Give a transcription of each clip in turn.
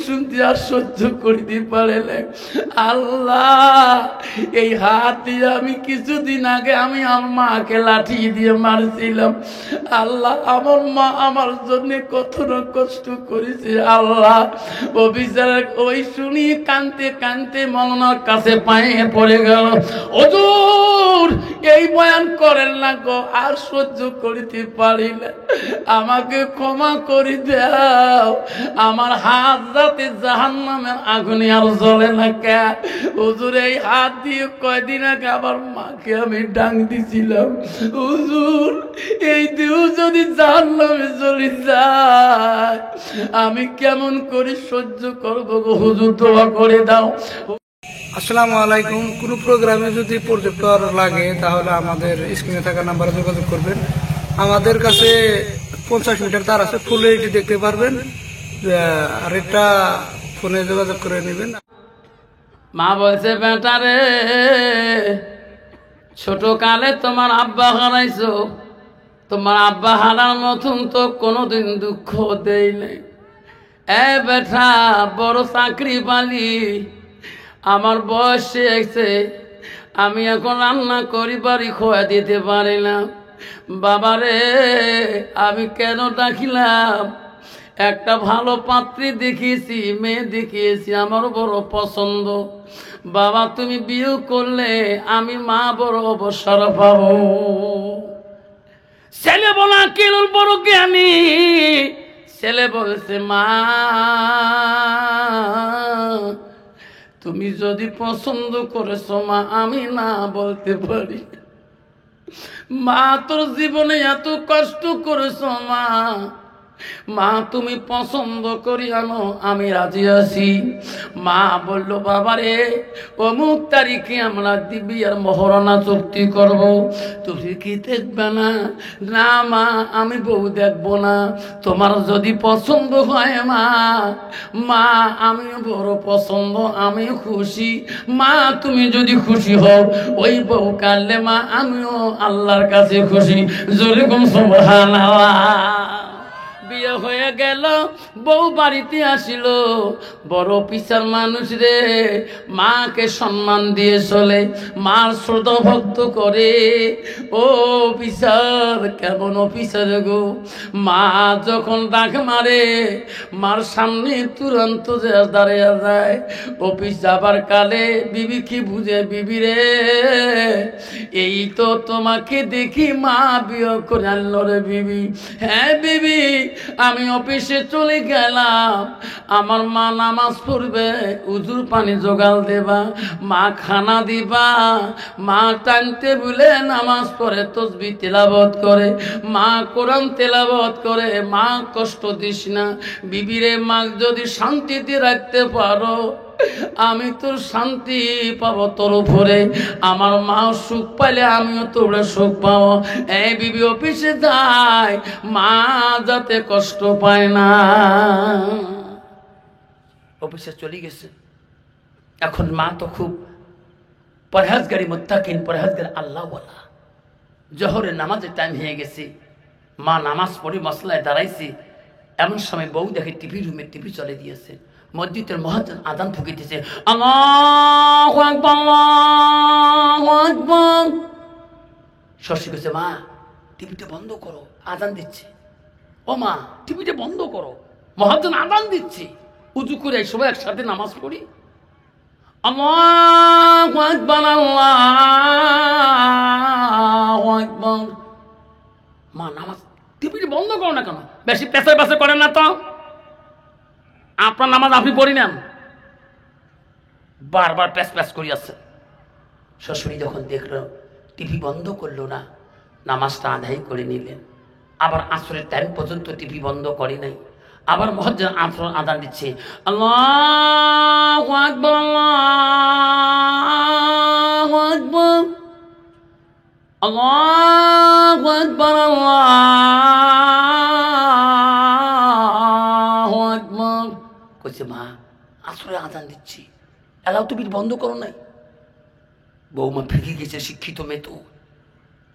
শুনতে আর সহ্য করিতে পারে না। আল্লাহ, এই হাত দিয়ে আমি কিছুদিন আগে আমি আমার মাকে লাঠি দিয়ে মারছিলাম। আল্লাহ, আমার মা আমার জন্য কত না কষ্ট করেছে। আল্লাহ, ও বিচার ওই শুনি কানতে কানতে মৌলানার কাছে পায়ে পড়ে গেল। হুজুর, এই বয়ান করেন না গো, আর সহ্য করিতে পারি না, আমাকে ক্ষমা করে দাও। আমার হাত যাতে জাহান্নামের আগুনে আর জ্বলে না। কে হুজুর, এই হাত দিয়ে কয়দিন আগে আমার মাকে আমি ডাং দিছিলাম। হুজুর, এই দেহ যদি জাহান্নামে চলে যায় আমি কেমন করে সহ্য করবো গো? হুজুর, দোয়া করে দাও। আসসালামু আলাইকুম। কোনো প্রোগ্রামে যদি প্রজেক্টর লাগে তাহলে আমাদের স্ক্রিনে থাকা নাম্বারে যোগাযোগ করবেন। আমাদের কাছে 50 মিটার তার আছে, ফুল এইচডি দেখতে পারবেন। আর একটা ফোনে যোগাযোগ করে নেবেন। মা বলছে, বেটা রে, ছোট কালে তোমার আব্বা হারাইছো, তোমার আব্বা হারার মতন তো কোনোদিন দুঃখ দেই নাই। এ বেটা, বড় চাকরি পালি, আমার বয়স এসে আমি এখন রান্না করি বাড়ি খোয়া দিতে পারি না। বাবারে, আমি কেন ডাকিলাম? একটা ভালো পাত্রী দেখিয়েছি, মেয়ে দেখিয়েছি, আমার বড় পছন্দ। বাবা, তুমি বিয়ে করলে আমি মা বড় অবসর পাবো। ছেলে বলা কেরল বড় জ্ঞানী। ছেলে বলছে, মা তুমি যদি পছন্দ করেছো মা, আমি না বলতে পারি। মা, তোর জীবনে এত কষ্ট করেছো মা, মা তুমি পছন্দ করি আনো, আমি রাজি আছি। মা বলল, বাবারে, অমুক তারিখে আমরা দিবি আর মহরণা চুক্তি করব, তুমি কি দেখবে না? না মা, আমি বউ দেখবো না। তোমার যদি পছন্দ হয় মা, মা আমি বড় পছন্দ, আমি খুশি। মা তুমি যদি খুশি হও ওই বউ কাটলে মা আমিও আল্লাহর কাছে খুশি। জোরে কম সুবহানাল্লাহ। বিয়ে হয়ে গেল, বউ বাড়িতে আসিল। বড় অফিসার মানুষ রে, মাকে সম্মান দিয়ে চলে, মার শ্রদ্ধা ভক্ত করে। ও অফিসার, কেমন অফিসার গো? মা যখন ডাক মারে, মার সামনে তুরন্ত দাঁড়িয়ে যায়। অফিস যাবার কালে বিবি কি বুঝে? বিবি রে, এই তো তোমাকে দেখি মা বিয়ে করে আনলো রে বিবি। হ্যাঁ বিবি, আমি অফিসে চলে গেলাম, আমার মা নামাজ পড়বে, উজুর পানি জোগাল দেবা, মা খানা দিবা, মা টানতে বলে নামাজ পড়ে, তসবিহ তেলাওয়াত করে, মা কোরআন তেলাওয়াত করে। মা কষ্ট দিস না বিবিরে, মা যদি শান্তিতে রাখতে পারো আমি তোর শান্তি পাবো তোর উপরে। আমার মা সুখ পাইলে আমিও তোর সুখ পাবো। এই বিবি অফিসে যায়, মা যাতে কষ্ট পায় না। অফিসে চলে গেছে। এখন মা তো খুব পরহেজগারি, মুত্তাকিন, পরহেজগার, আল্লাহওয়ালা। জোহরের নামাজের টাইম হয়ে গেছে, মা নামাজ পড়ে মসলায় দাঁড়াইছে। এমন সময় বউ দেখে টিভি রুমে টিভি চলে দিয়েছে, মসজিদের মুয়াজ্জিন আযান ফুঁকিতেছে, আল্লাহু আকবার, আল্লাহু আকবার। শশী কইছে, মা টিভিটা বন্ধ করো, আযান দিচ্ছে। ও মা, টিভিটা বন্ধ করো, মুয়াজ্জিন আযান দিচ্ছে। উযু করে সবাই একসাথে নামাজ পড়ি। আল্লাহু আকবার, আল্লাহু আকবার। মা, নামাজ টিভিটা বন্ধ করো না কেন? বেশি পেছায় পেছায় করেন না তো, আপনার নামাজ আপনি পড়ি নেন, বারবার প্যাস প্যাস করি আছে। শ্বশুরি যখন দেখলো টিভি বন্ধ করলো না, নামাজটা আদায় করে নিলেন। আবার আসরের টাইম পর্যন্ত টিভি বন্ধ করে নাই। আবার মুয়াজ্জিন আসর আযান দিচ্ছে, আল্লাহু আকবার, আল্লাহু আকবার, আল্লাহু আকবার, আল্লাহু আকবার। কইছে, মা আসরে আযান দিচ্ছি, এলাও তুমি বন্ধ করো নাই? বৌমা ফেঁকে গেছে, শিক্ষিত মেয়ে তো।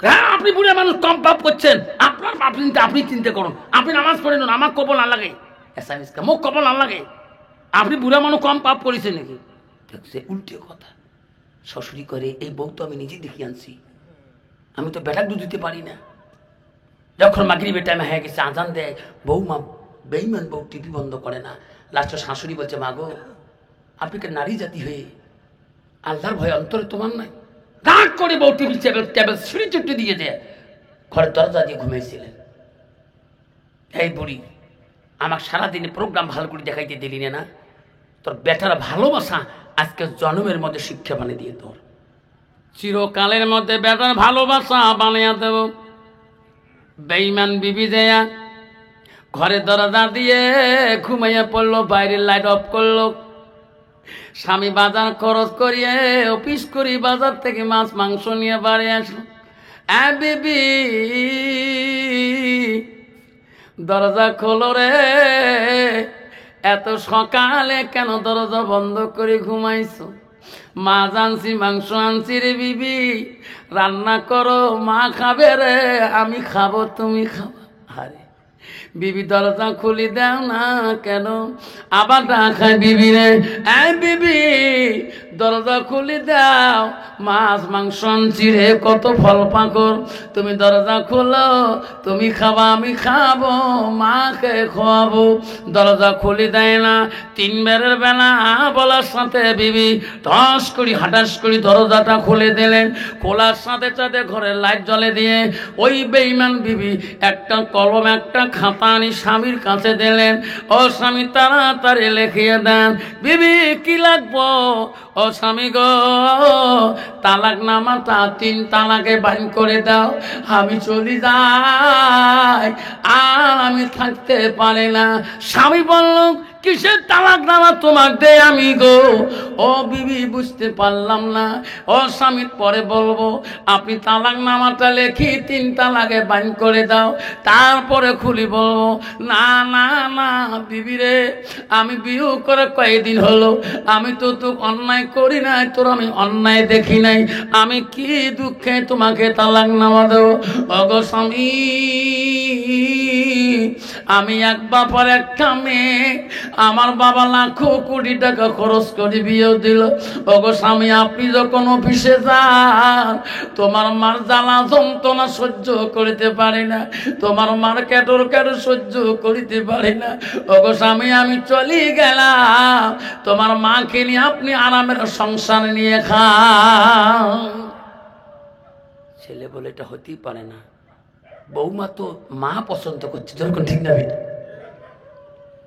হ্যাঁ, আপনি বুড়ে মানুষ, কম পাপ করছেন, আপনার পাপ চিন্তা আপনি চিন্তা করুন, আপনি নামাজ পড়েন, আমার কবল না লাগে। এসামিসকে মুখ কবল না লাগে। আপনি বুড়া মানুষ কম পাপ করেছে নাকি? দেখছে উল্টে কথা। শ্বশুরি করে এই বউ তো আমি নিজেই দেখি আনছি, আমি তো বেটার দুধ দিতে পারি না। যখন মাগরিবের টাইমে হয়ে গেছে, আজান দেয়, বৌমা বেইমান বউ টিভি বন্ধ করে না। লাস্টে শাশুড়ি বলছে, মা গো আপনি কি নারী জাতি হয়ে আল্লাহর ভয় অন্তরে তোমার নাই? রাগ করে বউ টিভি টেবিল সিঁড়ি চুট্টি দিয়ে দেয়, ঘরের দরজা দিয়ে ঘুমিয়েছিলেন। এই বুড়ি, আমার সারাদিনে প্রোগ্রাম ভালো করে দেখাইতে দিলি না, তোর বেটার ভালোবাসা আজকে জন্মের মধ্যে শিক্ষা বানিয়ে দিয়ে তোর চিরকালের মধ্যে বেটার ভালোবাসা বানিয়ে দেব। বেঈমান বিবি দেয়া ঘরে দরজা দিয়ে ঘুমাইয়া পড়লো, বাইরের লাইট অফ করলো। স্বামী বাজার খরচ করিয়ে অফিস করি, বাজার থেকে মাছ মাংস নিয়ে বাড়ি আসলো। বিবি দরজা খোলো রে, এত সকালে কেন দরজা বন্ধ করে ঘুমাইছো? মাছ আনছি, মাংস আনছি রে বিবি, রান্না করো, মা খাবে রে, আমি খাবো, তুমি খাবো। আরে বিবি দরজা খুলি দাও না কেন? আবার ডাকায় বিবি রে, বিবি দরজা খুলি দাও, মাছ মাংস আনছি রে, কত ফল পাকর, তুমি দরজা খোলো, তুমি খাবা, আমি খাবো, মাকে খাওয়াবো। দরজা খুলি দেয় না। 3 বেরের বেলা বলার সাথে বিবি টস করি হাটাস করি দরজাটা খুলে দিলেন। খোলার সাথে সাথে ঘরের লাইট জ্বলে দিয়ে ওই বেঈমান বিবি একটা কলম একটা খাতা আনি স্বামীর কাছে দিলেন। ও স্বামী তাড়াতাড়ি লিখিয়ে দেন। বিবি কি লাগবো? ও স্বামী গো, তালাক নামাটা 3 তালাকে বাইন করে দাও, আমি চলে যাই, আর আমি থাকতে পারি না। স্বামী বলল, কিসের তালাক নামা তোমাক দে আমি গো? ও বিবি বুঝতে পারলাম না। ও স্বামী পরে বলবো, আপনি তালাক নামাটা লেখি 3 তালাকে বাইন করে দাও, তারপরে খুলি বলবো। না না না বিবি রে, আমি বিয়ে করে কয়েকদিন হলো, আমি তো অন্যায় করি নাই, তোর আমি অন্যায় দেখি নাই, আমি কি দুঃখে তোমাকে তালাক নামা দেবো? ওগো স্বামী, আমি এক বাবার একটা মেয়ে, আমার বাবা লাখো কোটি টাকা খরচ করে বিয়ে দিল। ওগো স্বামী, আপনি যখন অফিসে যান, তোমার মার জ্বালা যন্ত্রণা সহ্য করিতে পারি না, তোমার মার ক্যাটর সহ্য করিতে পারি না। ওগো স্বামী, আমি চলে গেলাম, তোমার মাকে নিয়ে আপনি আরামের সংসার নিয়ে খান। ছেলে বলে, এটা হতেই পারে না, বৌমা তো মা পছন্দ করছে, যখন ঠিক না বেটা,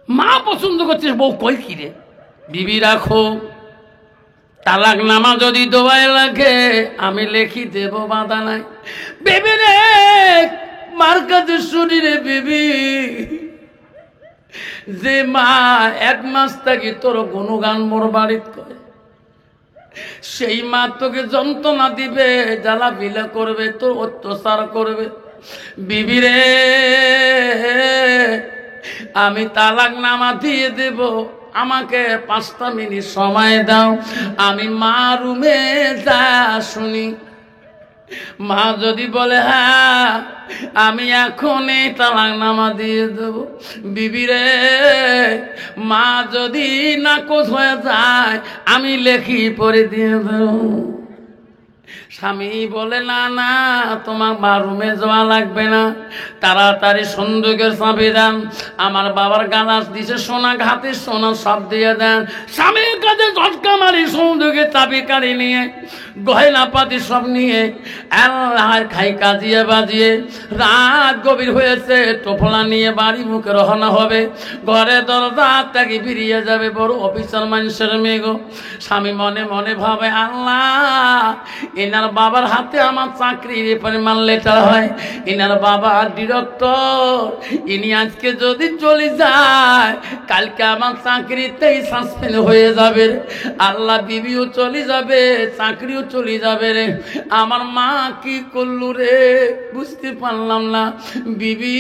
মা পছন্দ করছে, বউ কই কি রে? বিবি রাখো, তালাক নামা যদি দোয়াই লাগে আমি লেখি দেব, বাধা নাই। বেবি রে, মার কাছে শুনি রে বিবি, যে মা 1 মাস থাকি তোর গুণগান মোর বাড়িত করে, সেই মা তোকে যন্ত্রণা দিবে, জ্বালা বিলা করবে, তোর অত্যাচার করবে। বিবি রে, আমি তালাক নামা দিয়ে দেব, আমাকে 5টা মিনিট সময় দাও, আমি মা রুমে যা শুনি। মা যদি বলে হ্যাঁ, আমি এখনই তালাক নামা দিয়ে দেব। বিবি রে, মা যদি নাকচ হয়ে যায় আমি লেখি পরে দিয়ে দেব। স্বামী বলে, না না, তোমার বাথরুমে যাওয়া লাগবে না, তাড়াতাড়ি সন্দুকের চাবি দেন, আমার বাবার গালাস দিছে সোনা, ঘাতে সোনা সব দিয়ে দেন। স্বামীর কাছে ঝটকা মারি সন্দুকের চাবি কাড়ি নিয়ে গয়না পাতি সব নিয়ে আল্লাহর খাই কাজিয়ে বাজিয়ে রাত গভীর হয়েছে, টোপলা নিয়ে বাড়ি মুখে রওনা হবে। ঘরে দরজা থেকে বেরিয়ে যাবে, বড় অফিসার মানুষের মেয়ে গো। স্বামী মনে মনে ভাবে, আল্লাহ, এনার বাবার হাতে আমার চাকরির পরিমাণ লেটার হয়, এনার বাবা ডিরেক্টর, ইনি আজকে যদি চলে যায় কালকে আমার চাকরিতেই সাসপেন্ড হয়ে যাবে। আল্লাহ, বিবিও চলে যাবে, চাকরিও চলে যাবে রে, আমার মা কি করলু রে বুঝতে পারলাম না। বিবি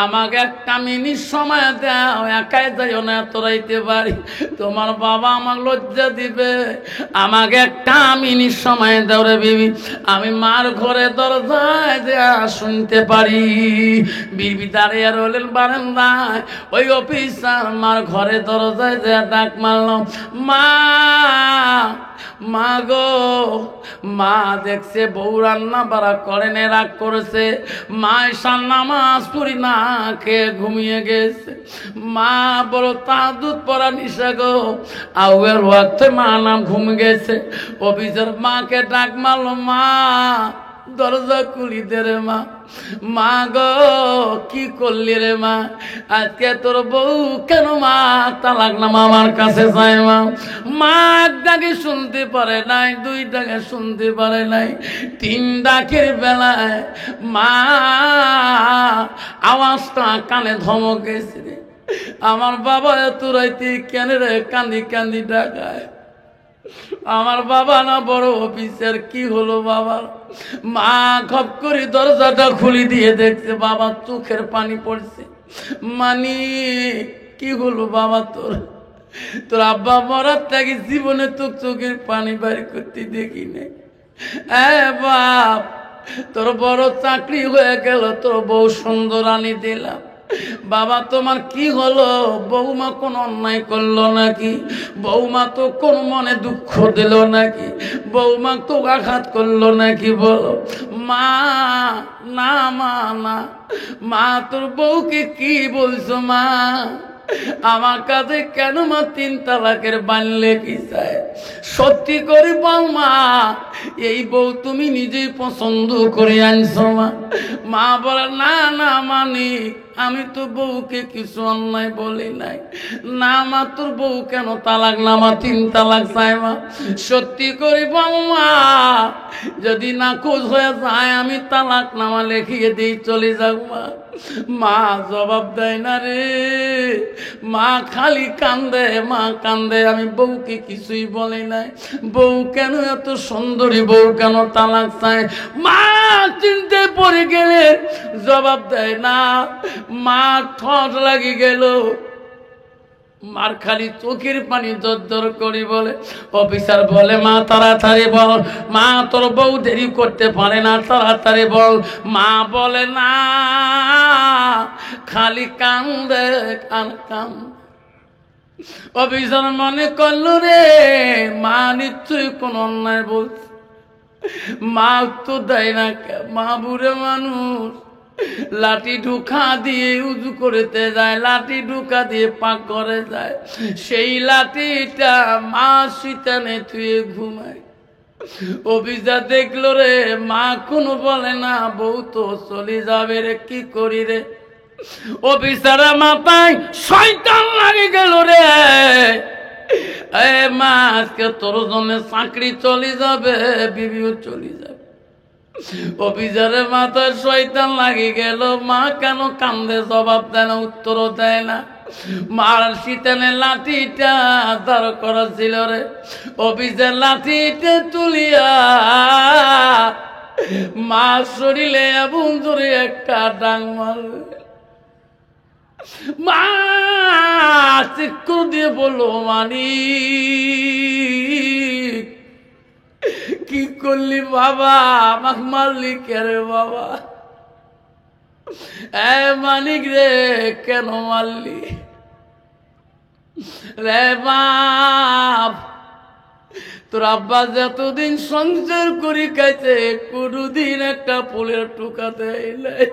আমাকে একটা মিনিট সময় দাও, একাই যাইও না, এত রাইতে পারি, তোমার বাবা আমার লজ্জা দিবে, আমাকে একটা মিনিট সময় দাও রে বিবি, আমি মার ঘরে দরজায় যা শুনতে পারি। বিবি দাঁড়িয়ে রইলেন বারান্দায়, ওই অফিসার মার ঘরে দরজায় যা ডাক মারল, মা মা গো। মা দেখছে বউ রান্না বাড়া করেন, রাগ করেছে, মা ঈশান নামাজ পড়ি না খেয়ে ঘুমিয়ে গেছে। মা বলো তাহাজ্জুদ পড়া নিশা গো, আউয়ের ওয়াক্তে মা নাম ঘুম গেছে। অফিসার মাকে ডাক মারলো, মা দরজা খুলি দে রে মা। মা গো কি করলি রে মা, আজকে তোর বউ কেন মা তালাক নামা আমার কাছে যায় মা। মা এক ডাকে শুনতে পারে নাই, দুই ডাকে শুনতে পারে নাই, তিন ডাকের বেলায় মা আওয়াজটা কানে ধমক গেছে, আমার বাবা এত রাইতে কেন রে কান্দি কান্দি ডাকায়, আমার বাবা না বড় অফিসার, কি হলো বাবার। মা খপ করে দরজাটা খুলে দিয়ে দেখছে বাবা চোখের পানি পড়ছে। মানি কি হলো বাবা, তোর তোর আব্বা মরার থেকে জীবনে তোর চোখের পানি বাইর করতে দেখি নাই। বাপ তোর বড় চাকরি হয়ে গেল, তোর বউ সুন্দর আনি দিলাম, বাবা তোমার কি হলো, বৌমা কোন অন্যায় করলো নাকি, বৌমা তো কোন মনে দুঃখ দিল নাকি, বৌমা তো আঘাত করলো নাকি বলো। মা না মা না, মা তোর বউকে কি বলছো মা, আমার কাছে কেন মা তিন তালাকের বানলে কি চায়, সত্যি করে বল মা, এই বউ তুমি নিজেই পছন্দ করে আনছো মা। মা বলে না না মানিক, আমি তো বউকে কিছু অন্যায় বলি নাই, না মা তোর বউ কেন তালাক নামা তিন তালাক চায় মা, সত্যি করে বল মা, যদি না খোঁজ হয়ে যায় আমি তালাক নামা লিখিয়ে দিই চলে যাও মা। মা জবাব দেয় না রে, মা খালি কান্দে, মা কান্দে, আমি বউকে কিছুই বলি নাই, বউ কেন এত সুন্দরী, বউ কেন তালাক চায়। মা চিনতে পড়ে গেলে জবাব দেয় না, মা ঠোঁট লাগি গেল, মার খালি চোখের পানি দরদর করি বলে। অফিসার বলে মা তাড়াতাড়ি বল, মা তোর বউ দেরি করতে পারে না, তাড়াতাড়ি বল। মা বলে না, খালি কান্দে কান কান। অফিসার মনে করলো রে মা নিশ্চয়ই কোন অন্যায় বলছে, মা তো দেয় না, মা বুড়ে মানুষ, লাঠি ঢুকা দিয়ে উজু করতে যায়, লাঠি ঢুকা দিয়ে পাক করে যায়, সেই লাঠিটা মা শীতানে থুয়ে ঘুমায়। অফিসার দেখলো রে মা কোনো বলে না, বউ তো চলে যাবে রে, কি করি রে। অফিসারের মাথায় শয়তান লাগে গেল রে, এ মা আজকে তোর জন্য চাকরি চলে যাবে, বিবিও চলে যাবে। অফিসারের মাথায় শয়তান লাগে গেল, মা কেন কান্দে জবাব দেয় না, উত্তরও দেয় না। মার শীতানে লাঠিটা দাঁড় করা ছিল রে, অফিসের লাঠিটা তুলিয়া মা শরীরে এবং ধরে একটা ডাং মারবে। মা চিৎকার দিয়ে বললো, মানিক কি করলি বাবা, আমাকে মারলি কে রে বাবা, মানিক রে কেন মারলি রে বাপ, তোর আব্বা যতদিন সংসার করি খাইছে কোনদিন একটা ফুলের টুকা দেয় নাই।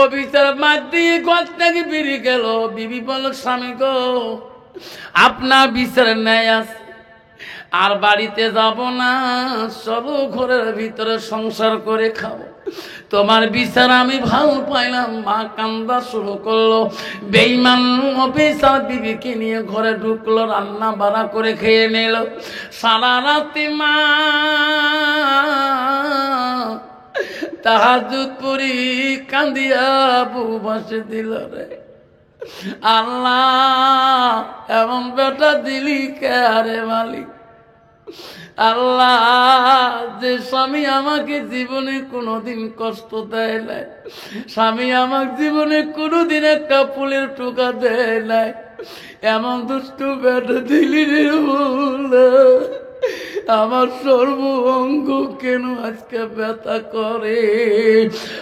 অফিসার মার দিয়ে গছ থেকে বেরিয়ে গেল। বিবি বলল, স্বামী গো আপনার বিচার ন্যায় আছে, আর বাড়িতে যাব না, সব ঘরের ভিতরে সংসার করে খাবো, তোমার বিচার আমি ভালো পাইলাম। মা কান্দা শুরু করলো। বেঈমান অফিসার বিবিকে নিয়ে ঘরে ঢুকলো, রান্না বাড়া করে খেয়ে নিল। সারা রাতে মা তাহাজ্জুদ পড়ি কান্দিয়া বুক ভাসে দিল রে। আল্লাহ এমন বেটা দিলি কে রে মালিক, আল্লাহ, যে স্বামী আমাকে জীবনে কোনোদিন কষ্ট দেয় নাই, স্বামী আমার জীবনে কোনোদিন একটা ফুলের টোকা দেয় নাই, এমন দুষ্টু বেটা দিলি রে মোল্লা। আমার সর্ব অঙ্গ কেন আজকে ব্যথা করে?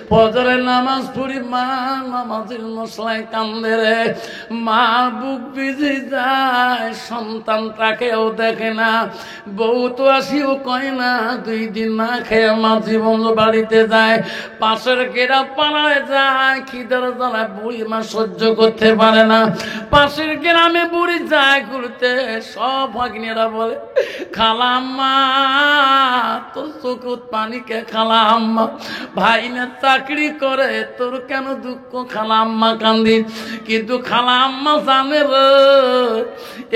ফজরের নামাজ পড়ি, মা নামাজের মশলায় কান্দে রে, মা বুক ভিজে যায়, সন্তানটাকেও দেখে না, বউ তো আসিও কয় না, 2 দিন না খেয়ে মা জীবন বাড়িতে যায়, পাশের গেরা পাড়ায় যায়, খিদার জ্বালা বুড়ি মা সহ্য করতে পারে না, পাশের গ্রামে বুড়ি যায় ঘুরতে, সব ভাগ্নেরা বলে খালা আম্মা তোর চোখত পানি কে, খালা আম্মা ভাই না চাকরি করে, তোর কেন দুঃখ, খালা আম্মা কান্দি। কিন্তু খালা আম্মা জানে রে,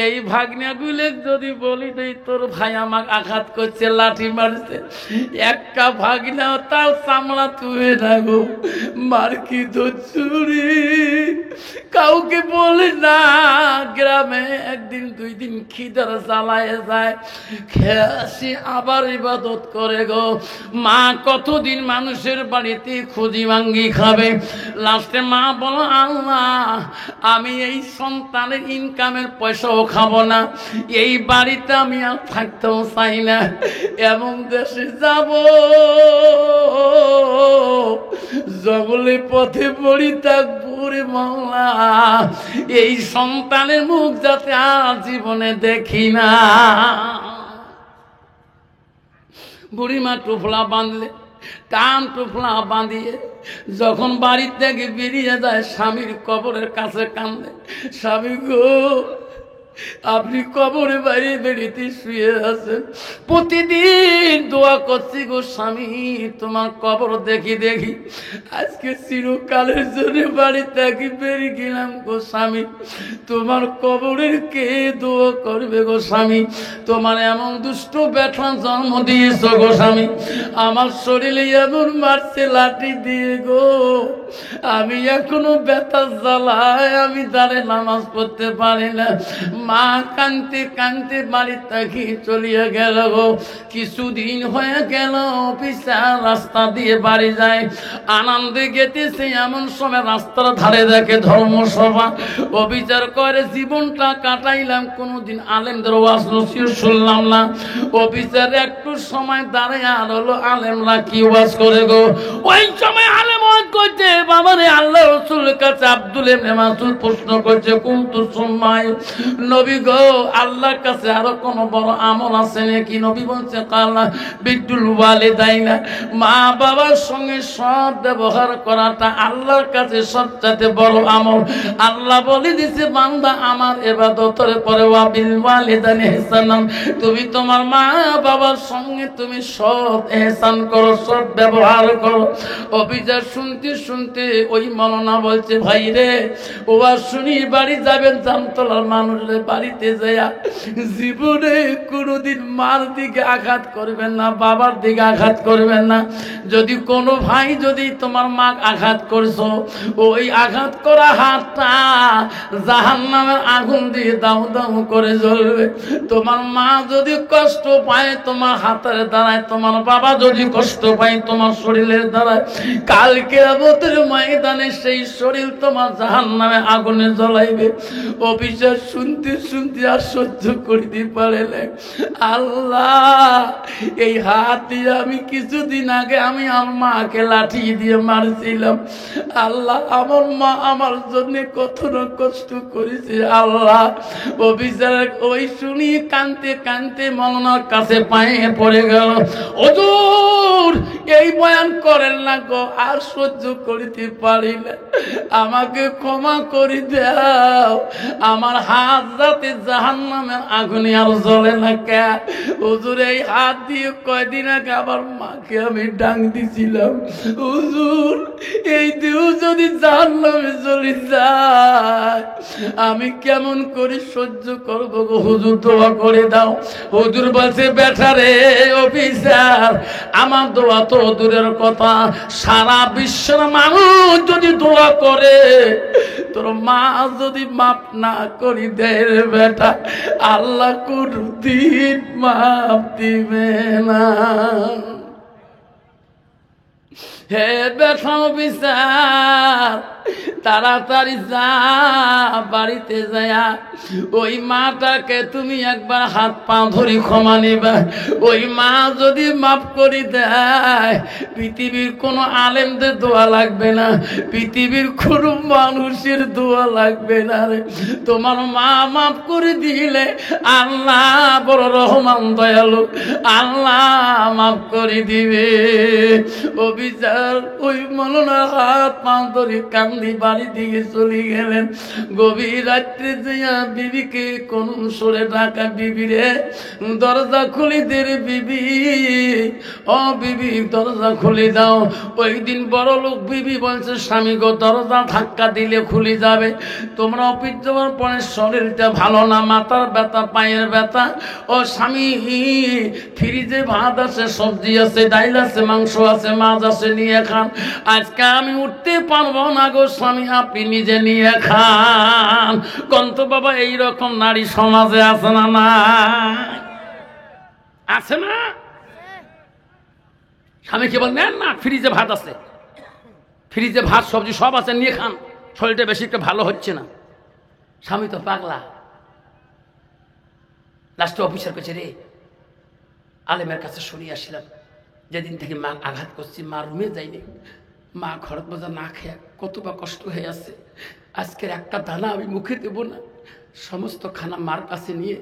এই ভাগ্নে গুলে যদি বলি দেই তোর ভাই আমাকে আঘাত করছে, লাঠি মারছে, একটা ভাগ্নেও তার চামড়া তুলে রাখো, মার কি চুরি কাউকে বলে না। গ্রামে 1 দিন 2 দিন খিদার জ্বালায় যায়, খেয়ে আবার ইবাদত করে গো। মা কতদিন মানুষের বাড়িতে খুঁজি ভাঙ্গি খাবে? লাস্টে মা বলো, আল্লাহ আমি এই সন্তানের ইনকামের পয়সাও খাবো না, এই বাড়িতে আমি আর থাকতেও চাই না, এমন দেশে যাব জঙ্গলে পথে পড়ি থাকবো রে মাওলা, এই সন্তানের মুখ যাতে আর জীবনে দেখি না। বুড়িমা টুফলা বাঁধলে, কান টুফলা বাঁধিয়ে যখন বাড়ির থেকে বেরিয়ে যায়, স্বামীর কবরের কাছে কান্দে, স্বামী গো আপনি কবরে বাইরে বেরিয়ে শুয়ে আছেন, প্রতিদিন দোয়া করছি গো স্বামী তোমার কবর দেখি দেখি, আজকে চিরকালের জন্য বাড়ি থেকে বেরিয়ে গেলাম গো স্বামী, তোমার কবরের কে দোয়া করবে গো স্বামী? তোমার এমন দুষ্ট ব্যথা জন্ম দিয়েছ গো স্বামী, আমার শরীরে এমন মারছে লাঠি দিয়ে গো, আমি এখনো ব্যথা জ্বালায় আমি দাঁড়ে নামাজ পড়তে পারি না। মা কানতে কানতে বাড়ির থেকে চলিয়ে গেল গো। কিছুদিন হয়ে গেল, অফিসার রাস্তা দিয়ে বাড়ি যায়, আনন্দে গেতেছে, এমন সময় রাস্তার ধারে দেখে ধর্মসভা। অফিসার করে জীবনটা কাটাইলাম, কোনোদিন আলেমদের ওয়াজ নসিহত শুনলাম না। অফিসার একটু সময় দাঁড়ায় আর হলো আলেমরা কি ওয়াজ করে গো। ওই সময় আলেম ওয়াজ করছে, বাবারে আল্লাহ রাসূলের কাছে আব্দুল ইবনে মাসউদ প্রশ্ন করছে, কুনতু সুম্মাই নবী গো, আল্লাহর কাছে আরো কোন বড় আমল আছে নাকি? নবী বলছে কালা বিদ্দুল ওয়ালিদাইনা, মা বাবার সঙ্গে সৎ ব্যবহার করাটা আল্লাহর কাছে সবচেয়ে বড় আমল। আল্লাহ বলে দিছে বান্দা আমার ইবাদতের পরে ওয়া বিল ওয়ালিদাইনি ইহসানান, তুমি তোমার মা বাবার সঙ্গে তুমি সৎ ইহসান করো, সৎ ব্যবহার করো। অভিজাত শুনতে শুনতে ওই মৌলানা বলছে, ভাই রে ওয়াজ শুনি বাড়ি যাবেন, জামতলার মানুষের বাড়িতে যায়া জীবনে কোনোদিন মার দিকে আঘাত করবেন না, বাবার দিকে আঘাত করবেন না। যদি কোনো ভাই যদি তোমার মা আঘাত করছো, ওই আঘাত করা হাতটা জাহান্নামের আগুন দিয়ে দাউ দাউ করে জ্বলবে। তোমার মা যদি কষ্ট পায় তোমার হাতের দ্বারায়, তোমার বাবা যদি কষ্ট পায় তোমার শরীরের দ্বারায়, কালকে কিয়ামতের ময়দানে সেই শরীর তোমার জাহান্নামে আগুনে জ্বলাইবে। অফিসার শুনতে শুনতে আর সহ্য করিতে পারে না। আল্লাহ, এই হাত দিয়ে আমি কিছুদিন আগে আমি আমার মাকে লাঠি দিয়ে মারছিলাম। আল্লাহ, আমার মা আমার জন্য কত না কষ্ট করেছে। আল্লাহ, অফিসার ওই শুনি কানতে কানতে মৌলানার কাছে পায়ে পড়ে গেল। হুজুর, এই বয়ান করেন না গো, আর সহ্য করিতে পারি না, আমাকে ক্ষমা করে দাও। আমার হাত যাতে জাহান্নামের আগুনে আর জ্বলে না। কে হুজুর, এই হাত দিয়ে কয়দিন আগে আমার মাকে আমি ডাং দিছিলাম। হুজুর, এই দেহ যদি জাহান্নামে জ্বলে যায় আমি কেমন করে সহ্য করবো গো? হুজুর, দোয়া করে দাও। হুজুর বলছে, বেটা রে অফিসার, আমার দোয়া তো দূরের কথা, সারা বিশ্বের মানুষ যদি দোয়া করে তোর মা যদি মাপ না করি দেয় পরের বেটা আল্লাহ কোনদিন মাফ দিবে না। হে বেঠাও বিচার তাড়াতাড়ি যা বাড়িতে যায়া ওই মাটাকে তুমি একবার হাত পা ধরি ক্ষমা নিবা। ওই মা যদি মাফ করে দেয় পৃথিবীর কোনো আলেমদের দোয়া লাগবে না, পৃথিবীর কোনো মানুষের দোয়া লাগবে না রে। তোমার মা মাফ করে দিলে আল্লাহ বড় রহমান দয়ালু, আল্লাহ মাফ করে দিবে। ও বিচার ওই মৌলানা হাত পা ধরে কান্দি বাড়ি দিকে চলে গেলেন। গভীর রাত্রে যাইয়া বিবিকে কোন সরে ডাকা, বিবি রে দরজা খুলে দে রে বিবি, ও বিবি দরজা খুলে দাও। ওই দিন বড় লোক বিবি বলছে স্বামী গো দরজা ধাক্কা দিলে খুলে যাবে। তোমরা অফিস যাওয়ার পরে শরীরটা ভালো না, মাথার ব্যথা পায়ের ব্যথা। ও স্বামী ফ্রিজে ভাত আছে, সবজি আছে, ডাইল আছে, মাংস আছে, মাছ আছে, নিয়ে খান। আজকে আমি উঠতে পারবো না গো স্বামী, আপনি নিজে নিয়ে খান। কন্ত বাবা এইরকম নারী সমাজে আছে না? না আছে না? স্বামীকে বল নেন না, ফ্রিজে ভাত আছে, ফ্রিজে ভাত সবজি সব আছে, নিয়ে খান, শরীরটা বেশি একটা ভালো হচ্ছে না। স্বামী তো পাগলা। লাস্টে অফিসার কাছে রে আলেমের কাছে সরিয়ে আসলাম, যেদিন থেকে মা আঘাত করছি মা রুমে যাইনি, মা ঘর বোঝা না খেয়ে কত বা কষ্ট হয়ে আছে। আজকের একটা দানা আমি মুখে দেব না, সমস্ত খানা মার কাছে নিয়ে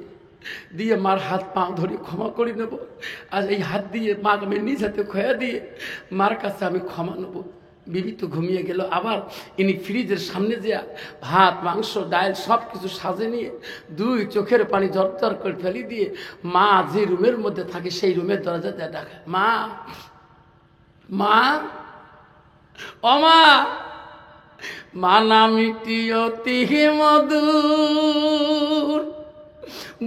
দিয়ে মার হাত পা ধরে ক্ষমা করে নেব। আর এই হাত দিয়ে মা আমি নিজ হাতে খোয়া দিয়ে মার কাছে আমি ক্ষমা নেব। বিবি তো ঘুমিয়ে গেল। আবার ইনি ফ্রিজের সামনে যে ভাত মাংস ডাল সব কিছু সাজে নিয়ে দুই চোখের পানি ঝরঝর করে ফেলি দিয়ে মা যে রুমের মধ্যে থাকে সেই রুমের দরজা দিয়ে ডাকে, মা মা ও মা। মা নামটি অতি মধুর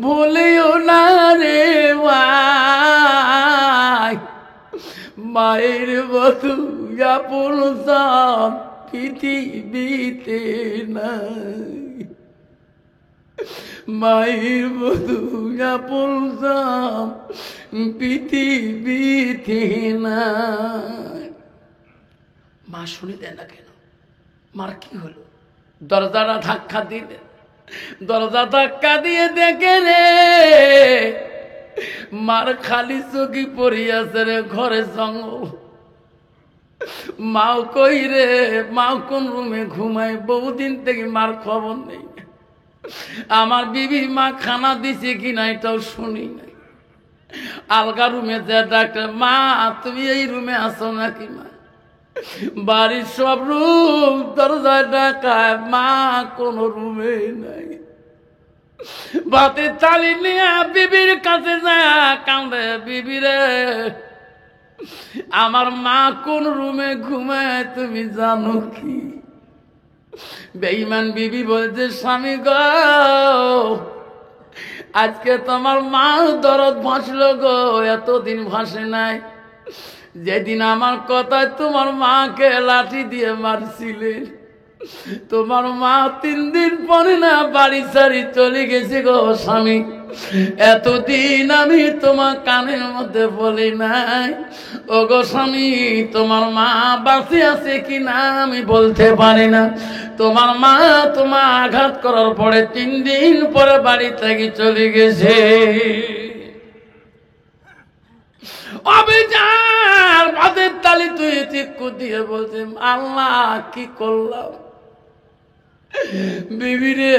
ভুলিও না রে ভাই, মায়ের বধু আপন সব পৃথিবীতে নাই, মায়ের বধু আপন সব পৃথিবীতে নাই। মা শুনে দেয় না কেন? মার কি হলো? দরজাটা ধাক্কা দিলে, দরজা ধাক্কা দিয়ে দেখে রে মার খালি চোখি পড়িয়াছে রে, ঘরে জঙ্গল। মাও কই রে, মাও কোন রুমে ঘুমায়, বহুদিন থেকে মার খবর নেই। আমার বিবি মা খানা দিছে কিনা এটাও শুনি নাই। আলগা রুমে যা ডাক্তার, মা তুমি এই রুমে আসো নাকি? মা বাড়ির সব রুম দরজায় ডাকায়, মা কোন রুমে নাই। ভাতের থালি নিয়ে বিবির কাছে যায় কান্দে, বিবি রে আমার মা কোন রুমে ঘুমায় তুমি জানো কি? বেঈমান বিবি বলছে স্বামী গো আজকে তোমার মা দরদ ভাসলো গো, এতদিন ভাসে নাই। যেদিন আমার কথায় তোমার মাকে লাঠি দিয়ে মারছিলেন, তোমার মা 3 দিন পরে না বাড়ি ছাড়ি চলে গেছে গো স্বামী। এতদিন আমি তোমার কানের মধ্যে বলি নাই ও গো স্বামী, তোমার মা বাঁচে আছে কি না আমি বলতে পারি না। তোমার মা তোমার আঘাত করার পরে 3 দিন পরে বাড়ি থেকে চলে গেছে। অবিচার ভাতের তালি তুই চিক্কু দিয়ে বলছে আল্লাহ কি করলাম? বিবি রে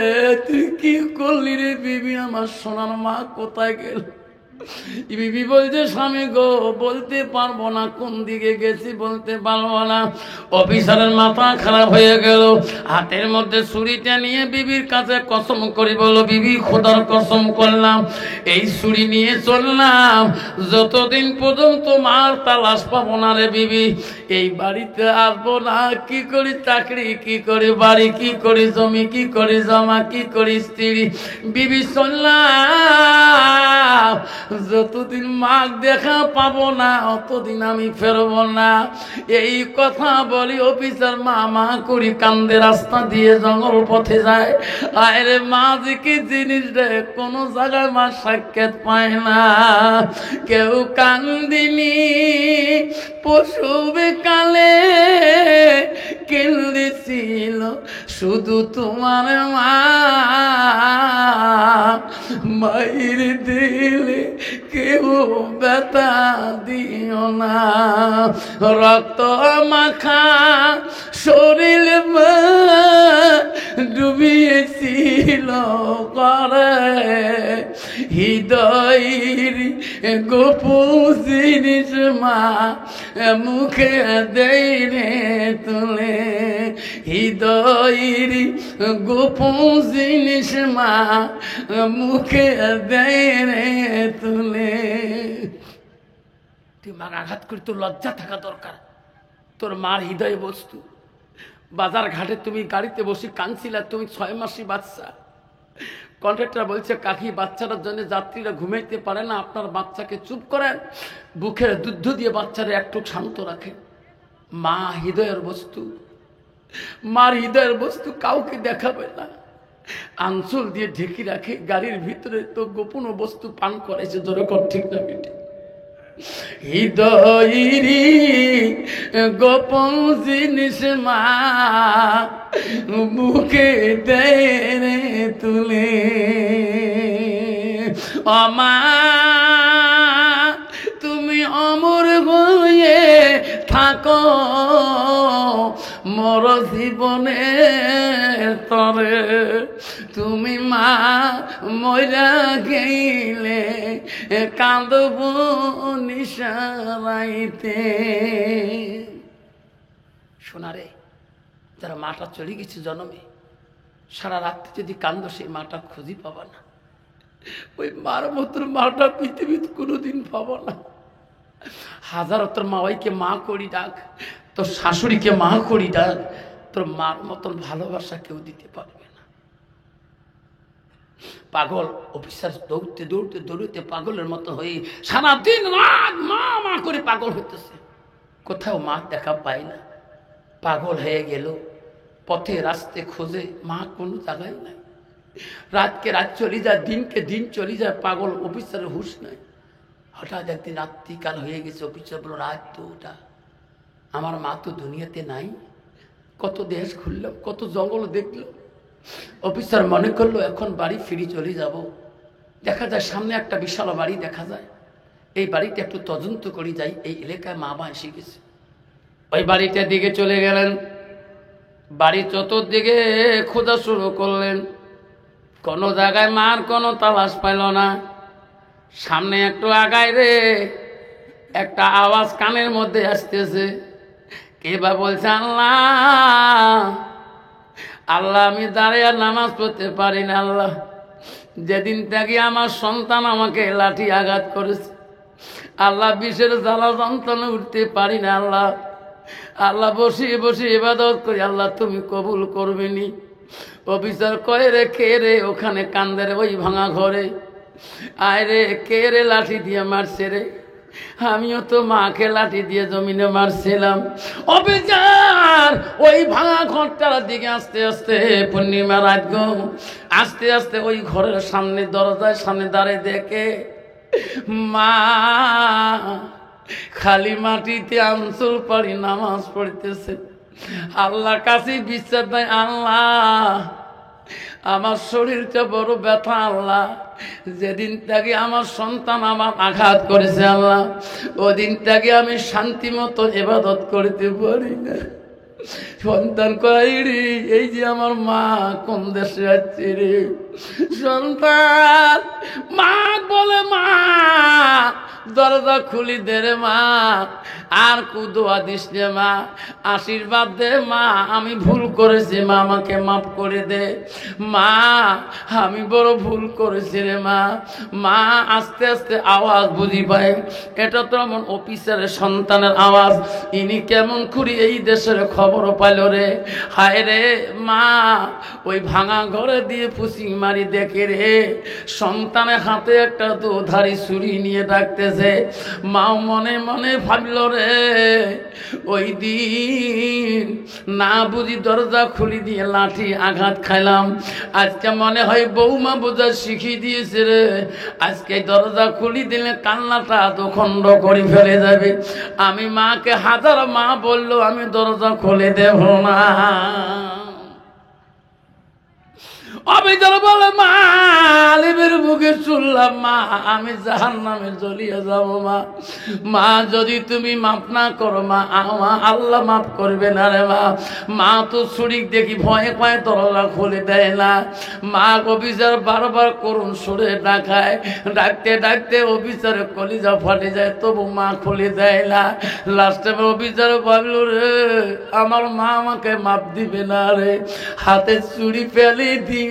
তুই কি করলি রে বিবি? আমার সোনার মা কোথায় গেল? বিবি বলছে স্বামী গো বলতে পারবো না, কোন দিকে গেছি বলতে পারবো না। অফিসারের মাথা খারাপ হয়ে গেল, হাতের মধ্যে ছুরিটা নিয়ে বিবির কাছে কসম করে বলো, বিবি খোদার কসম করলাম এই ছুরি নিয়ে চললাম, যতদিন পর্যন্ত মার তালাশ পাবো না রে বিবি এই বাড়িতে আসবো না। কি করি চাকরি, কি করি বাড়ি, কি করি জমি, কি করি জমা, কি করি স্ত্রী, বিবি চললাম যতদিন মাগ দেখা পাবো না অতদিন আমি ফেরবো না। এই কথা বলি অফিসার মা মা করি কান্দে রাস্তা দিয়ে জঙ্গল পথে যায়। আরে মা যে কি জিনিস রে, কোনো জায়গায় মা সাক্ষাৎ পায় না। কেউ কান্দিনি পশু কালে কেন্দেছিল শুধু তোমার মা। মায়ের দিলে কেউ ব্যথা দিও না। রক্ত মাখা শরীর ডুবিয়েছিল করে হৃদয়ের গোপন জিনিস মা মুখে দেয় রে তুলে। হৃদয়ের গোপন জিনিস মা মুখে দেয় রে তুলে। তুই মার আঘাত করি, তোর লজ্জা থাকা দরকার। তোর মার হৃদয় বস্তু। বাজার ঘাটে তুমি গাড়িতে বসে কাঁদছিলা, তুমি 6 মাসি বাচ্চা। কন্ট্রাক্টর বলছে কাকি বাচ্চাটার জন্য যাত্রীরা ঘুমাইতে পারে না, আপনার বাচ্চাকে চুপ করেন, বুকের দুধ দিয়ে বাচ্চারা একটু শান্ত রাখেন। মা হৃদয়ের বস্তু। মার হৃদয়ের বস্তু কাউকে দেখাবে না, আঞ্চল দিয়ে ঢেকে রাখে। গাড়ির ভিতরে তো গোপন বস্তু পান করেছে, জোরে কর ঠিক না বেটি? হৃদয়েরই গোপন জিনিস মা মুখে দেয় তুলে। অমা তুমি অমর হয়ে থাকো মোর জীবনে তরে। তুমি মা মইরা গেলে কাঁদব নিশারাইতে। শোনারে, যারা মাটা চলে গেছে জন্মে, সারা রাত্রি যদি কান্দ সেই মাটা খুঁজি পাবা না। ওই মার মতন মাটা পৃথিবীতে কোনোদিন পাবো না। হাজার তোর মাওয়াইকে মা করি ডাক, তোর শাশুড়িকে মা করি ডাক, তোর মার মতন ভালোবাসা কেউ দিতে পারবে না। পাগল অফিসার দৌড়তে দৌড়তে দৌড়তে পাগলের মতো হয়ে সারাদিন রাত মা মা করে পাগল হইতেছে, কোথাও মা দেখা পায় না। পাগল হয়ে গেল, পথে রাস্তে খোঁজে, মা কোনো জায়গায় নাই। রাতকে রাত চলে যায়, দিনকে দিন চলে যায়, পাগল অফিসারের হুঁশ নাই। হঠাৎ একদিন রাত্রিকাল হয়ে গেছে, অফিসার বলল রাত তো ওটা, আমার মা তো দুনিয়াতে নাই। কত দেশ ঘুরলাম, কত জঙ্গল দেখলাম। অফিসার মনে করলো এখন বাড়ি ফিরে চলে যাব। দেখা যায় সামনে একটা বিশাল বাড়ি দেখা যায়, এই বাড়িটা একটু তদন্ত করে যাই, এই এলাকায় মা মা এসে গেছে। ওই বাড়িটার দিকে চলে গেলেন, বাড়ি চতুর্দিকে খোঁজা শুরু করলেন, কোনো জায়গায় মার কোনো তালাশ পাইল না। সামনে একটু আগায় রে একটা আওয়াজ কানের মধ্যে আসতেছে, কে বা বলছে আল্লাহ আল্লাহ আমি দাঁড়িয়ে নামাজ পড়তে পারি না। আল্লাহ যেদিন থেকে আমার সন্তান আমাকে লাঠি আঘাত করেছে, আল্লাহ বিষের জ্বালা যন্ত্রণা উঠতে পারি না। আল্লাহ আল্লাহ বসিয়ে বসিয়ে ইবাদত করি, আল্লাহ তুমি কবুল করবেনি। অফিসার কয় রে কে রে ওখানে কান্দের ওই ভাঙা ঘরে? আয় রে কে রে লাঠি দিয়ে মারছে রে? আমিও তো মাকে লাঠি দিয়ে জমিনে মারছিলাম। অফিসার ওই ভাঙা ঘরটার দিকে আস্তে আস্তে পূর্ণিমা রাত গো, আস্তে আস্তে ওই ঘরের সামনে দরজার সামনে দাঁড়িয়ে দেখে মা খালি মাটিতে আঞ্চল পাড়ি নামাজ পড়তেছে। আল্লাহর কাছে বিশ্বাস দেয়, আল্লাহ আমার শরীরটা বড় ব্যথা, আল্লাহ যেদিন থেকে আমার সন্তান আমার আঘাত করেছে আল্লাহ ওদিন থেকে আমি শান্তি মতো ইবাদত করতে পারি না। সন্তান কয় রে এই যে আমার মা কোন দেশে আছে রে? সন্তান মা বলে মা দরজা খুলি দে রে মা, আর দোয়া দিস রে মা, আশীর্বাদ দে মা, আমি ভুল করেছি মা, আমাকে মাফ করে দে মা, আমি বড় ভুল করেছি রে মা। মা আস্তে আস্তে আওয়াজ বুঝি পায়, এটা তো এমন অফিসারের সন্তানের আওয়াজ, ইনি কেমন করি এই দেশের খবর পাইল রে। হায় রে মা, ওই ভাঙা ঘরে দিয়ে পুষি মারি দেখে রে সন্তানের হাতে একটা দুধারি ছুরি নিয়ে ডাকতেছে। মাও মনে মনে ভাবল রে, ওই দিন না বুঝি দরজা খুলি দিয়ে লাঠি আঘাত খাইলাম, আজকে মনে হয় বৌমা বোঝা শিখিয়ে দিয়েছে রে, আজকে দরজা খুলি দিলে কান্নাটা দোখণ্ড করে ফেলে যাবে। আমি মাকে হাজার মা বললো আমি দরজা খুলে দেব না। অবিচার বলে মা, আলিমের মুখে শুনলাম মা আমি জাহান্নামে জ্বলিয়ে যাব মা, মা যদি তুমি মাফ না করো মা, আল্লাহ মাফ করবে না রে মা। মা তো ছুরি দেখি ভয়ে ভয়ে দরজা খুলে দেয় না। মা অফিসার বারবার করুন সুরে ডাকায়, ডাকতে ডাকতে অফিসারের কলিজা ফাটে যায়, তবু মা খুলে দেয় না। লাস্টে অফিসার ভাবল রে আমার মা আমাকে মাফ দিবে না রে, হাতে চুরি ফেলে দিয়ে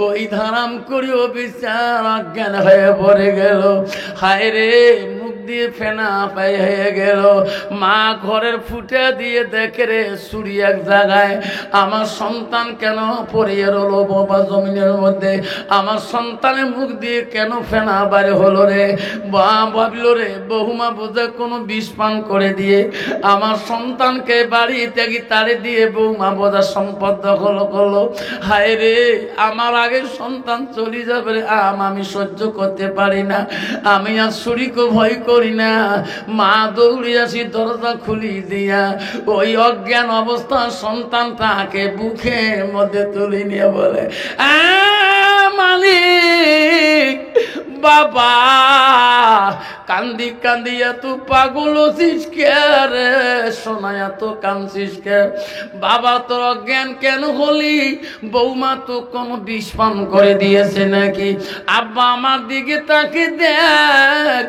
ওই ধারাম করি অফিসার অজ্ঞান হয়ে পড়ে গেল। হায় রে, মুখ দিয়ে ফেনা পাই হয়ে গেল। মা ঘরের ফুটে দিয়ে দেখে রে ছুরি এক জায়গায়, আমার সন্তান কেন পড়িয়ে রলো বাবা জমিনের মধ্যে, আমার সন্তানের মুখ দিয়ে কেন ফেনা বাইরে হলো রে। বা ভাবলো রে বহুমা বোঝা কোনো বিষ পান করে দিয়ে আমার সন্তানকে বাড়ি ত্যাগি তাড়ে দিয়ে বৌমা বোঝা সম্পদ দখল করলো। হায় রে, আমার আগে সন্তান চলে যাবে রে, আমি সহ্য করতে পারি না, আমি আর ছুরিকে ভয় করি না। মা দৌড়ে আসি দরজা খুলি দিয়া, ওই অজ্ঞান অবস্থা সন্তানটাকে বুকের মধ্যে তুলে নিয়ে বলে মালিক বাবা, কান্দি কান্দি এত পাগল হচ্ছিস কে রে সোনা, এত কাঁদছিস কে বাবা, তোর অজ্ঞান কেন হলি? বৌমা তো কোন বিষ পান করে দিয়েছে নাকি? আব্বা আমার দিকে তাকে দেখ,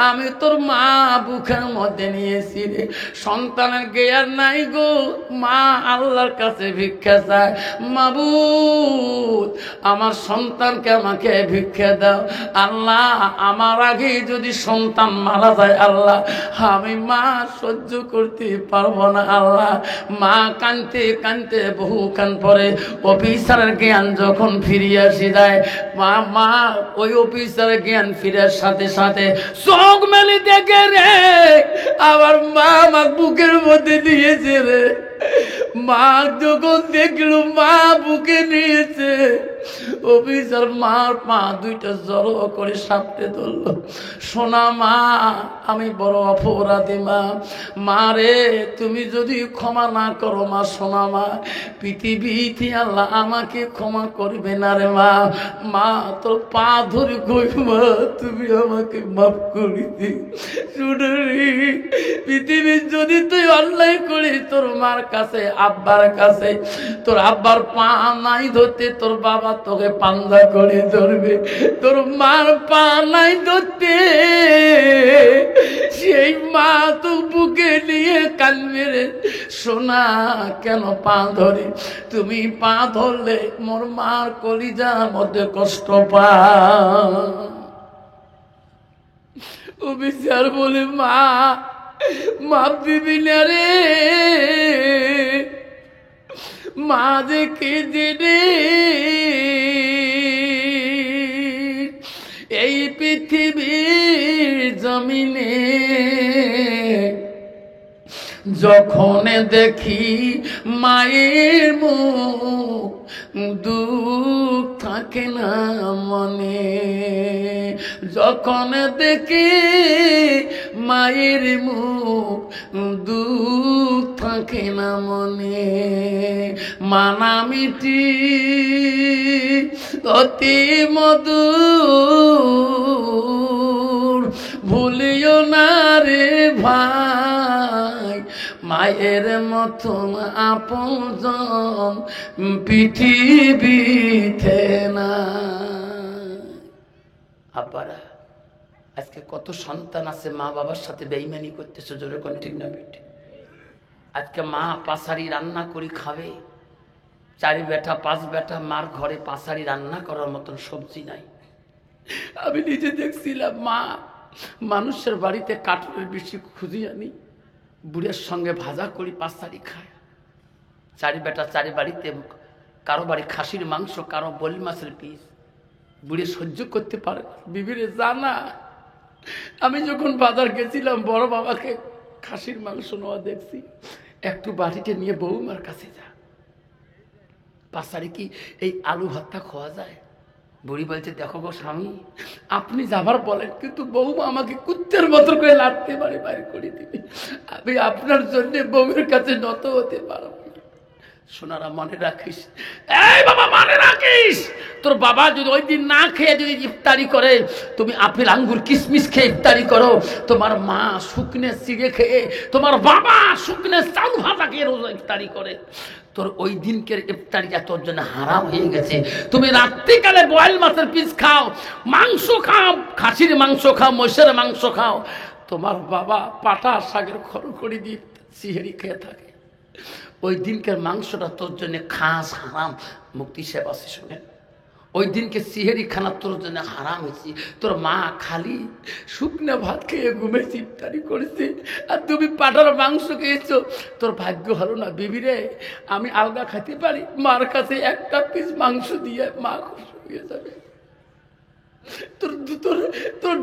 আমি তোর মা বুকের মধ্যে নিয়েছি রে, সন্তানের জ্ঞান নাই গো মা, আল্লাহর কাছে ভিক্ষা চায়, মাবুদ আমার সন্তানকে আমাকে ভিক্ষা দাও। আল্লাহ আমার আগে যদি সন্তান মারা যায় আল্লাহ, আমি মা সহ্য করতে পারবো না আল্লাহ। মা কানতে কানতে বহু কান পরে অফিসারের জ্ঞান যখন ফিরিয়ে আসি যায়, মা ওই অফিসারের জ্ঞান ফিরার সাথে সাথে চোখ মেলে দেখে রে আবার মা আমার বুকের মধ্যে দিয়েছে রে। মা যখন দেখলো মা বুকে নিয়েছে, অফিসার মার পা দুইটা জড়ো করে সাপটে ধরলো। সোনা মা, আমি বড় অপরাধী মা, মা রে তুমি যদি ক্ষমা না করো মা, সোনা মা পৃথিবীতে আল্লাহ আমাকে ক্ষমা করবে না রে মা। মা তোর পা ধরে কই মা তুমি আমাকে মাফ করে দি। শুনরি পৃথিবীর যদি তুই অন্যায় করিস, তোর মার কাছে আব্বার কাছে, তোর আব্বার পা নাই ধরতে তোর বাবা তোকে পাঞ্জা করে ধরবে, তোর মার পা নাই ধরতে সেই মা তো বুকে নিয়ে কানবে রে। সোনা কেন পা ধরে? তুমি পা ধরলে মোর মার কলিজার মধ্যে কষ্ট পা। ও বিচার বলে মা মাপ দিবি না রে, মা দেখে জেনে এই পৃথিবীর জমিনে যখন দেখি মায়ের মুখ দুঃখ থাকে না মনে, যখন দেখি মায়ের মুখ দুঃখ থাকে না মনে। মানা মিটি অতি মধুর, ভুলিও না রে ভাই মায়ের মতন আপনজন পৃথিবীতে না। আব্বারা আজকে কত সন্তান আছে মা বাবার সাথে বেঈমানি করতেছে, জোরে কোন ঠিক না বেটি? আজকে মা পাসারি রান্না করে খাবে, 4 বেটা 5 বেটা, মার ঘরে পাসারি রান্না করার মতন সবজি নাই। আমি নিজে দেখছিলাম মা মানুষের বাড়িতে কাঠের বেশি খুঁজি আনি, বুড়ের সঙ্গে ভাজা করি পাসারি খায়। 4 বেটা 4 বাড়িতে, কারো বাড়ি খাসির মাংস, কারো বলি মাছের পিস। বুড়ে সহ্য করতে পারে না, বিবিরে জানা। আমি যখন বাজার গেছিলাম বড় বাবাকে খাসির মাংস নেওয়া দেখছি, একটু বাড়িতে নিয়ে বৌমার কাছে যা, পাশারে কি এই আলু ভাতটা খাওয়া যায়? বুড়ি বলছে, দেখো গো স্বামী, আপনি যাবার বলেন, কিন্তু বৌমা আমাকে কুত্তের মতো করে লাড়তে পারে, বাইরে করে দিবে। আমি আপনার জন্য বউয়ের কাছে নত হতে পারব না। সোনারা মনে রাখিস, এই বাবা মনে রাখিস, তোর বাবা যদি ওই দিন না খেয়ে যদি ইফতারি করে, তুমি আপেল আঙ্গুর কিশমিশ খেয়ে ইফতারি করো, তোমার মা শুকনে চিড়ে খেয়ে, তোমার বাবা শুকনে চাল ভাজা খেয়ে রোজা ইফতারি করে, তোর ওই দিনকের ইফতারিটা তোর জন্য হারাম হয়ে গেছে। তুমি রাত্রিকালে বয়েল মাছের পিস খাও, মাংস খাও, খাসির মাংস খাও, মহিষের মাংস খাও, তোমার বাবা পাটা শাকের খড়খড়ি দিয়ে সিহেরি খেয়ে থাকে, ওই দিনকার মাংসটা তোর জন্য খাস হারাম। মুক্তি সাহেব আছে শুনে, ওই দিনকে সিহেরি খানা তোর জন্য হারাম হয়েছে। তোর মা খালি শুকনো ভাত খেয়ে ঘুমেছে, ইফতারি করেছে, আর তুমি পাটার মাংস খেয়েছো। তোর ভাগ্য হলো না বিবিরে, আমি আলগা খাইতে পারি, মার কাছে একটা পিস মাংস দিয়ে মা খুশি হয়ে যাবে। তোর তোর তোর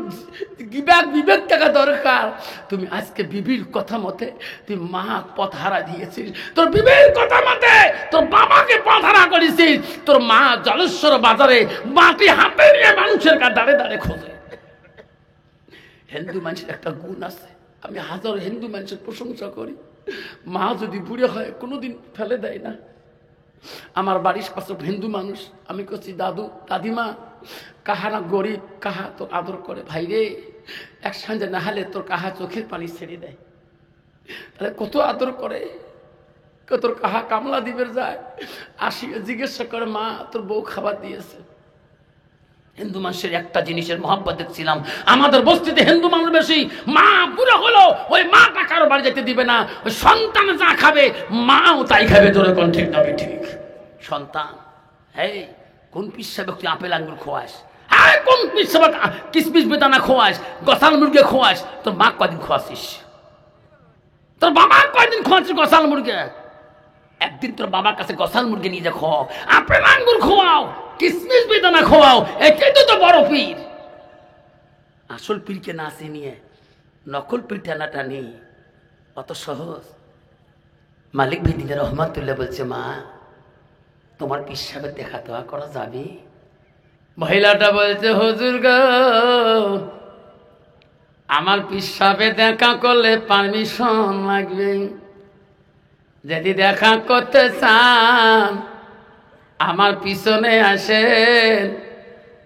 বিবেক টাকা দরকার। তুমি আজকে বিবির কথা মতে তুই মা পথ হারা দিয়েছিস, তোর বিবির কথা মতে তোর বাবাকে পথ হারা করেছিস। তোর মা জলেশ্বর বাজারে মাটি হাতে নিয়ে মানুষের কাছে দাঁড়ে দাঁড়ে খোঁজে। হিন্দু মানুষের একটা গুণ আছে, আমি হাজার হিন্দু মানুষের প্রশংসা করি, মা যদি বুড়ে হয় কোনোদিন ফেলে দেয় না। আমার বাড়ির পাশে হিন্দু মানুষ, আমি করছি দাদু দাদিমা, কাহা না গরিব, কাহা তো আদর করে, ভাই রে এক সঙ্গে না হলে তোর কাহা চোখের পানি ছেড়ে দেয়, তাহলে কত আদর করে। তোর কাহা কামলা দিবের যায়, আসি জিজ্ঞাসা করে মা তোর বউ খাবার দিয়েছে। হিন্দু মানুষের একটা জিনিসের মহব্বত দেখছিলাম, আমাদের বস্তিতে হিন্দু মানুষ বেশি, মা বুড়ো হলো ওই মাটা কারো বাড়ি যেতে দিবে না, ওই সন্তান যা খাবে মাও তাই খাবে। তোর কোন ঠিক না ঠিক? সন্তান, হ্যাঁ কোন পিসা ব্যক্তি আপেল আঙ্গুর খোয়াস, হ্যাঁ কোন পিসা কিসমিস বেদানা খোয়াস, গসাল মুরগে খোয়াস, তোর মা কদিন খোয়াছিস? তোর বাবা কয়দিন খোয়াচ্ছিস গসাল মুরগে? একদিন তোর বাবার কাছে গসাল মুরগি নিয়ে যা খাও, আপেল আঙ্গুর খোয়াও, কিসমিস বেদানা খোয়াও, এটাই তো বড় পীর। আসল পীরকে না চিনিয়ে নকল পীর টানাটা নেই, অত সহজ। মালিক ভিদিন রহমাতুল্লাহ বলছে, মা তোমার পীর সাহেবের দেখা দোয়া করা যাবে? মহিলাটা বলছে, হুজুর গো আমার পীর সাহেবের দেখা করলে পারমিশন লাগবে, যদি দেখা করতে চান আমার পিছনে আসেন,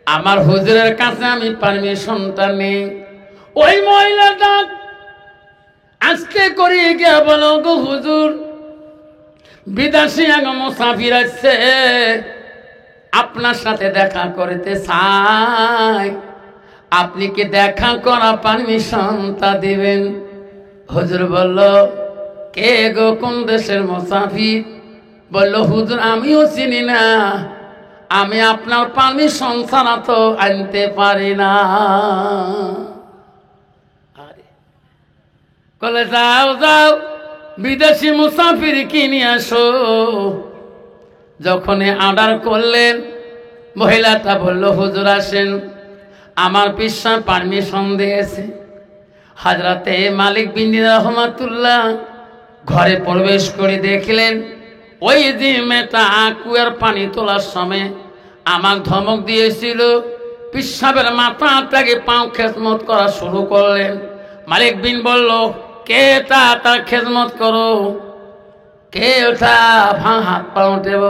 আমার হুজুরের কাছে আমি পারমিশনটা নেই। ওই মহিলাটা আজকে করিয়ে গিয়া বলো, গো হুজুর বিদেশি এক মুসাফির আসছে, আপনার সাথে দেখা করতে চাই, আপনি কি দেখা করা পারমিশনটা দিবেন? হুজুর বলল, কে গো, কোন দেশের মুসাফির? বলল, হুজুর আমিও চিনি না, আমি আপনার পারমিশন ছাড়া তো আনতে পারি না। আরে বলে, যাও যাও বিদেশি মুসাফির কিনে আসো। যখন অর্ডার করলেন মহিলাটা বলল, হুজুর আসেন, আমার পিসা পারমিশন দিয়েছে। হযরতে মালিক বিন রহমাতুল্লাহ ঘরে প্রবেশ করে দেখলেন ওই যে মেয়েটা কুয়ার পানি তোলার সময় আমার ধমক দিয়েছিল, পিসাবের মাথাটাকে পাও খেদমত করা শুরু করলেন। মালিক বিন বলল, কে তা তার খেদমত করো, কে ওটা হাত পা উঠেব?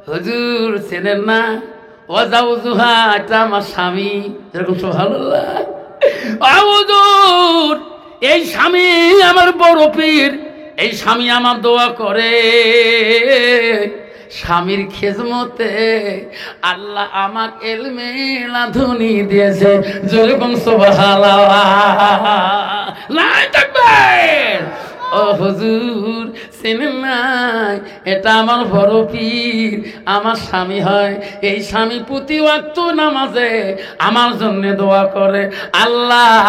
হুজুর চেনেন না? ও যাও জুহা, এটা আমার স্বামী। যেরকম সুবহানাল্লাহ, হুজুর এই স্বামী আমার বড় পীর, এই স্বামী আমার দোয়া করে, স্বামীর খেজমতে আল্লাহ আমাকে এলমে লাধুনি দিয়েছে। যেরকম সুবহানাল্লাহ লাই তাকবীর। ও হুজুর চেনেন নাই, এটা আমার বড় পীর, আমার স্বামী হয়। এই স্বামী প্রতি ওয়াক্ত নামাজে আমার জন্য দোয়া করে, আল্লাহ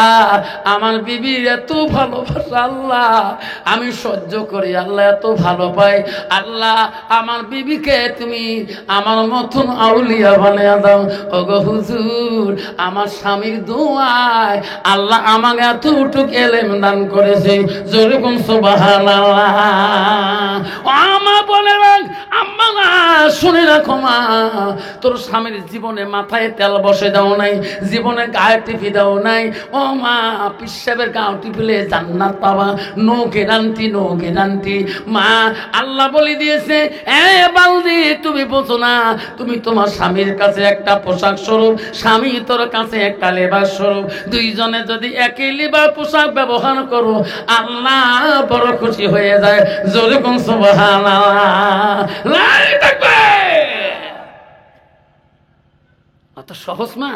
আমার বিবির এত ভালোবাসা আল্লাহ আমি সহ্য করি, আল্লাহ এত ভালো পাই, আল্লাহ আমার বিবিকে তুমি আমার মতন আউলিয়া বানিয়ে দাও। ওগো হুজুর, আমার স্বামীর দোয়ায় আল্লাহ আমাকে এতটুক এলেম দান করেছে। যেরকম সুবহানাল্লাহ। আমা বলে আম্মা শুনে রাখো মা, তোর স্বামীর জীবনে মাথায় তেল বসে দাও নাই, জীবনে গায়ে টিপি দাও নাই। ও মা, পিসাবের গাও টিপিলে জান্নাত পাবা, নো গ্যারান্টি, নো গ্যারান্টি। মা, আল্লাহ বলে দিয়েছে, এ বালদি তুমি বোঝো না, তুমি তোমার স্বামীর কাছে একটা পোশাক স্বরূপ, স্বামী তোর কাছে একটা লেবাস স্বরূপ। দুইজনে যদি একই লেবাস পোশাক ব্যবহার করো, আল্লাহ বড় খুশি হয়ে যায়। জোরে কোন সুবহানাল্লাহ। লাই তাকবীর। অত সহজ মা,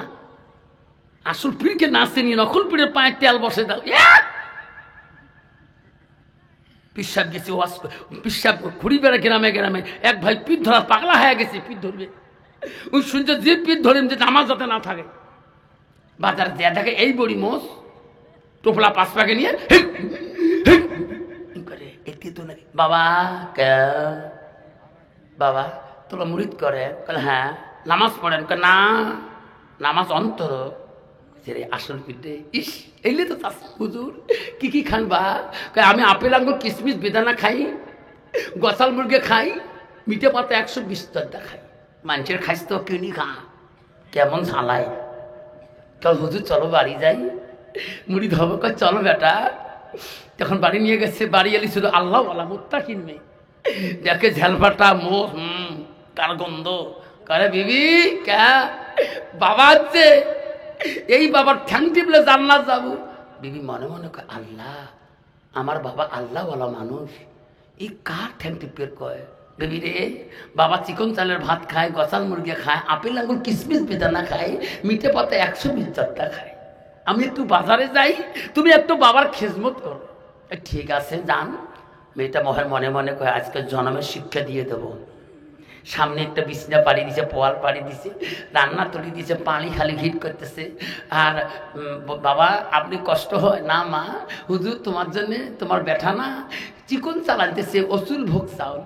আসল পীরকে না চিনি নকল পীরের পায়ে তেল বসে দাও। পিসাব গেছি, পিসাব ঘুরি বেড়া গ্রামে গ্রামে, এক ভাই পীর ধরা পাগলা হয়ে গেছে, পীর ধরবে। ওই শুনছে যে পীর ধরেন যে নামাজ যাতে না থাকে, বাজার দেয়া থাকে এই বড়ি মোষ টোপলা 5 পাকে নিয়ে করে একটি তো নাকি বাবা কে বাবা তোলা মুরিদ করে, হ্যাঁ নামাজ পড়েন, না নামাজ অন্তর আসল পিঠে। ইস এলে তো হুজুর কি কি খান বা? আমি আপেল আঙ্গুর কিশমিশ বেদানা খাই, গসাল মুরগে খাই, মিঠে পাতা 120 খাই, মানুষের খাইস তো কিনি খা, কেমন ঝালাই। কাল হুজুর চলো বাড়ি যাই, মুড়ি ধবো, চলো বেটা। তখন বাড়ি নিয়ে গেছে, বাড়ি এলি শুধু আল্লাহ বলা মুত্তা কিনবে, দেখে ঝালপাটা মোষ, কার গন্ধ, করে বিবি কে বাবা হচ্ছে, এই বাবার ঠ্যাং টিপলে জান্নাত যাবো। বিবি মনে মনে কয়, আল্লাহ আমার বাবা আল্লাহ বলা মানুষ, এই কার ঠ্যাং টিপের কয়? বেবি রে, বাবা চিকন চালের ভাত খায়, গসাল মুরগি খায়, আপেল আঙ্গুর কিশমিশ বেদানা খায়, মিঠে পাতা 120 খায়। আমি একটু বাজারে যাই, তুমি একটু বাবার খেজমত করো। ঠিক আছে যান। মেয়েটা মনে মনে কয়, আজকে জন্মের শিক্ষা দিয়ে দেবো। সামনে একটা বিছনা পাড়ি দিছে, পোয়াল পাড়ি দিছে, রান্না তুলি দিছে, পানি খালি হিট করতেছে। আর বাবা আপনি কষ্ট হয় না? মা হুজুর তোমার জন্য, তোমার বেটা না চিকন চাল আনতেছে, অসুল ভোগ চাউল,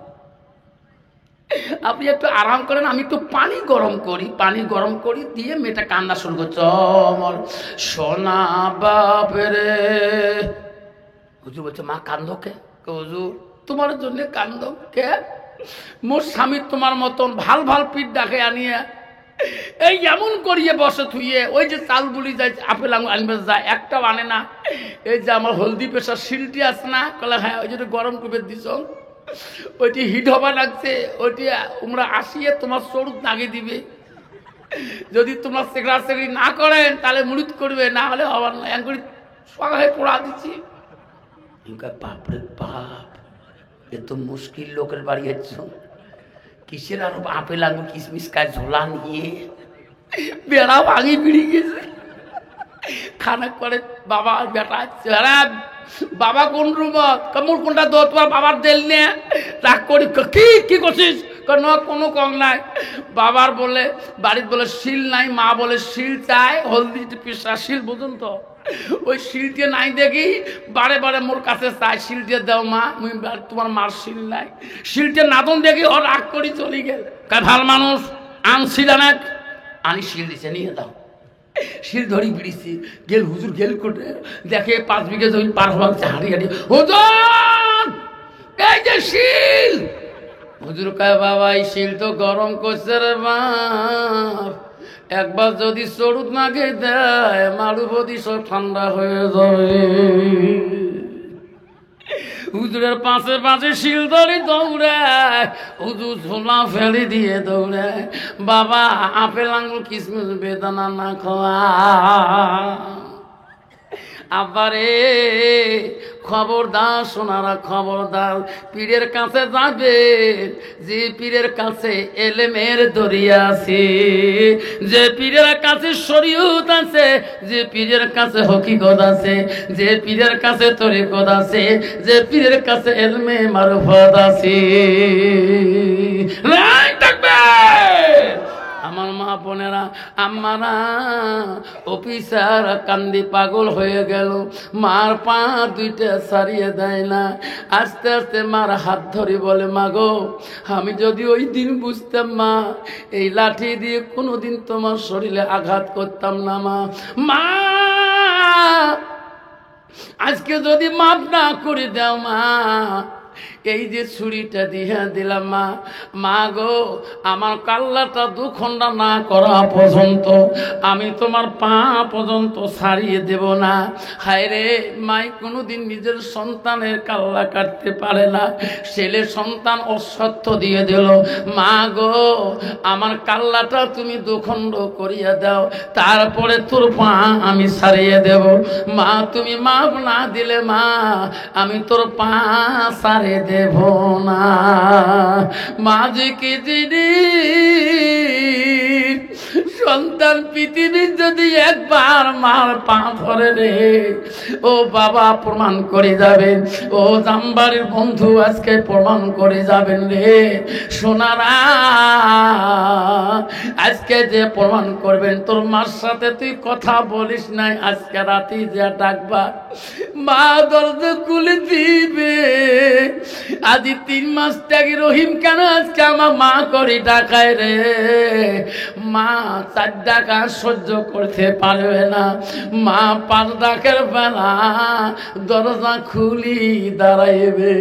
আপনি একটু আরাম করেন, আমি একটু পানি গরম করি। পানি গরম করি দিয়ে মেয়েটা কান্না শুরু করছে, চমর সোনা বাপরে। হুজুর বলছে, মা কান্দো কে? হুজুর তোমার জন্য কান্দো কে? মোর স্বামী তোমার মতন ভাল ভাল পিঠ ডাকে আনিয়ে এই এমন করিয়ে বসে থুইয়ে, ওই যে চাল বুলি যায় আপেল আঙুর আনবে যায়, একটাও আনে না। এই যে আমার হলদি পেশার শিলটি আছে না, কলে হ্যাঁ ওই যেটা গরম করে দিছ, ওইটি হিট হবা লাগছে, ওইটি তোমরা আসিয়ে তোমার সরুদ নাগিয়ে দিবে। যদি তোমার সেগড়া সেগড়ি না করেন তাহলে মুড়িদ করবে, না হলে হবার না। এক সকালে পোড়া দিচ্ছি। বাপরে বাপ, এ তো মুশকিল লোকের বাড়ি হচ্ছে। কিসের আরো আপেল আঙুর কিশমিশ খায় ঝোলা নিয়ে, বেড়া ভাঙি বেরিয়ে গেছে। খানা করে বাবা বেটা বাবা কোন রুম কামড় কোনটা দো, তোমার বাবার দেল নিয়ে রাগ করি, কি করছিস? কোনো কম নাই। বাবার বলে বাড়ির বলে শিল নাই, মা বলে শিল চায়, হলদি পেশা শিল বুঝুন তো, ওই শিলটি নাই দেখি বারে বারে মোর কাছে চাই, শিলটি দাও মা, তোমার মার শিল নাই। শিলটি নাদন দেখি ও রাগ করি চলে গেল, ভাল মানুষ আনছিল না, আনি শিল দিছে নিয়ে দাও। শিল ধরি বিড়িছি, গেল হুজুর গেল করে দেখে 5 বিঘে জমি পার হচ্ছে, হাঁড়ি হাঁড়ি, হুজুর এই যে শিল। হুজুর কয়, বাবা এই শিল তো গরম করছে রে বাপ, একবার যদি চরুদ না খেয়ে দেয় মারুবদি সব ঠান্ডা হয়ে যাবে। হুজুরের পাশে পাশে শিল ধরি দৌড়ায়, হুজুর ঝোলা ফেলে দিয়ে দৌড়ায়, বাবা আপেল আঙুর কিশমিশ বেদানা না খাওয়া। আবারে খবরদার সোনারা, খবরদার, পীরের কাছে যাবে যে পীরের কাছে এলেমের দরিয়া আছে, যে পীরের কাছে শরীয়ত আছে, যে পীরের কাছে হকিকত আছে, যে পীরের কাছে তরিকত আছে, যে পীরের কাছে এলমে মারফত আছে। আমার মা বোনেরা, আমারা অফিসার কান্দি পাগল হয়ে গেল, মার পা দুইটা সারিয়ে দেয় না। আস্তে আস্তে মার হাত ধরে বলে, মা গো, আমি যদি ওই দিন বুঝতাম মা, এই লাঠি দিয়ে কোনোদিন তোমার শরীরে আঘাত করতাম না মা। মা আজকে যদি মাফ না করে দাও মা, এই যে ছুরিটা দিয়ে দিলাম মা, মা গো, আমার কাল্লাটা দুখণ্ডা না করা পর্যন্ত আমি তোমার পা পর্যন্ত ছাড়িয়ে দেব না। হায় রে, মাই কোনোদিন নিজের সন্তানের কাল্লা কাটতে পারে না, ছেলে সন্তান অসত্য দিয়ে দিল। মা গো, আমার কাল্লাটা তুমি দুখণ্ড করিয়া দাও, তারপরে তোর পা আমি ছাড়িয়ে দেব। মা তুমি মাফ না দিলে মা, আমি তোর পা ছাড়িয়ে দেব না। মাঝে কি জিনিস সন্তান পৃথিবীর যদি একবার মার পা ধরে রে, ও বাবা প্রমাণ করে যাবেন, ও জামবাড়ির বন্ধু আজকে প্রমাণ করে যাবেন রে সোনারা। আজকে যে প্রমাণ করবেন, তোর মার সাথে তুই কথা বলিস নাই, আজকে রাতে যে ডাকবা মা দরজা খুলে দিবে। আজ 3 মাস থেকে রহিম কেন আজকে আমার মা করে ডাকায় রে, মা 4 ডাকা সহ্য করতে পারবে না, মা 5 ডাকের বেলা দরজা খুলি দাঁড়াইবে।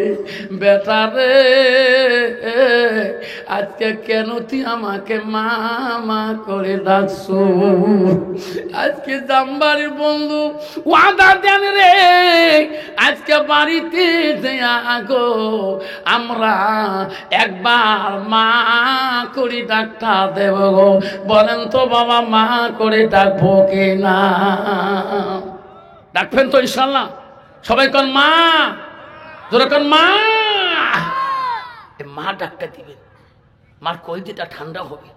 বেটা রে, আজকে কেন তুই আমাকে মা মা করে ডাকছো? আজকে জামবাড়ির বন্ধু ওয়াদা দেন রে, আজকে বাড়িতে আগো আমরা একবার মা করে ডাক্তার দেব গো। বলেন তো বাবা, মা করে ডাকবো কি না? ডাকবেন তো ইনশাল্লাহ? সবাই কোন মা, জোরে কোন মা। মা ডাক্তার দিবেন, মার কলিজাটা ঠান্ডা হবে।